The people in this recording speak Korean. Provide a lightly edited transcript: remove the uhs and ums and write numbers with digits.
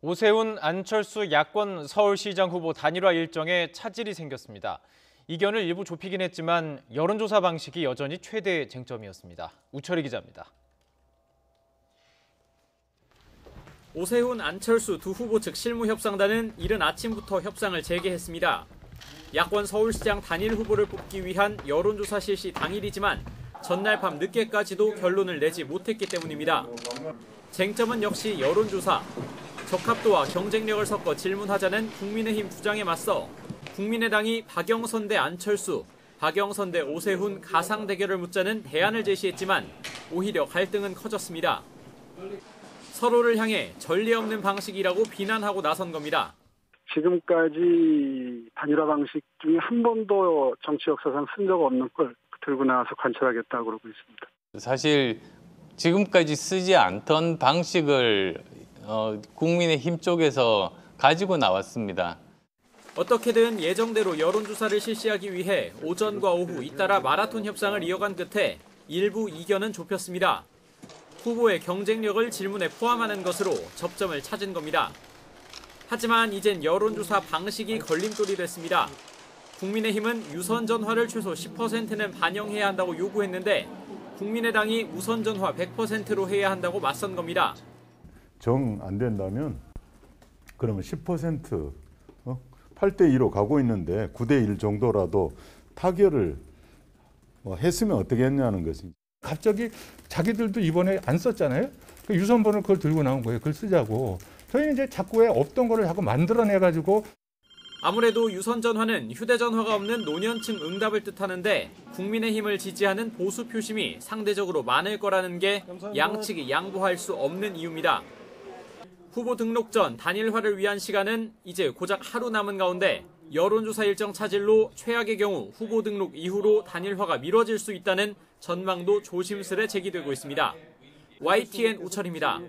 오세훈, 안철수 야권 서울시장 후보 단일화 일정에 차질이 생겼습니다. 이견을 일부 좁히긴 했지만 여론조사 방식이 여전히 최대 쟁점이었습니다. 우철희 기자입니다. 오세훈, 안철수 두 후보 측 실무협상단은 이른 아침부터 협상을 재개했습니다. 야권 서울시장 단일 후보를 뽑기 위한 여론조사 실시 당일이지만 전날 밤 늦게까지도 결론을 내지 못했기 때문입니다. 쟁점은 역시 여론조사. 적합도와 경쟁력을 섞어 질문하자는 국민의힘 주장에 맞서 국민의당이 박영선 대 안철수, 박영선 대 오세훈 가상 대결을 묻자는 대안을 제시했지만 오히려 갈등은 커졌습니다. 서로를 향해 전례 없는 방식이라고 비난하고 나선 겁니다. 지금까지 단일화 방식 중에 한 번도 정치 역사상 쓴 적 없는 걸 들고 나와서 관철하겠다고 그러고 있습니다. 사실 지금까지 쓰지 않던 방식을 국민의힘 쪽에서 가지고 나왔습니다. 어떻게든 예정대로 여론조사를 실시하기 위해 오전과 오후 잇따라 마라톤 협상을 이어간 끝에 일부 이견은 좁혔습니다. 후보의 경쟁력을 질문에 포함하는 것으로 접점을 찾은 겁니다. 하지만 이젠 여론조사 방식이 걸림돌이 됐습니다. 국민의힘은 유선 전화를 최소 10%는 반영해야 한다고 요구했는데 국민의당이 무선 전화 100%로 해야 한다고 맞선 겁니다. 정 안 된다면 그러면 10% 8대2로 가고 있는데 9대1 정도라도 타결을 했으면 어떻게 했냐는 것이. 갑자기 자기들도 이번에 안 썼잖아요. 그 유선번호 그걸 들고 나온 거예요. 그걸 쓰자고. 저희는 이제 자꾸 왜 없던 거를 자꾸 만들어내가지고. 아무래도 유선 전화는 휴대전화가 없는 노년층 응답을 뜻하는데 국민의힘을 지지하는 보수 표심이 상대적으로 많을 거라는 게 양측이 양보할 수 없는 이유입니다. 후보 등록 전 단일화를 위한 시간은 이제 고작 하루 남은 가운데 여론조사 일정 차질로 최악의 경우 후보 등록 이후로 단일화가 미뤄질 수 있다는 전망도 조심스레 제기되고 있습니다. YTN 우철입니다.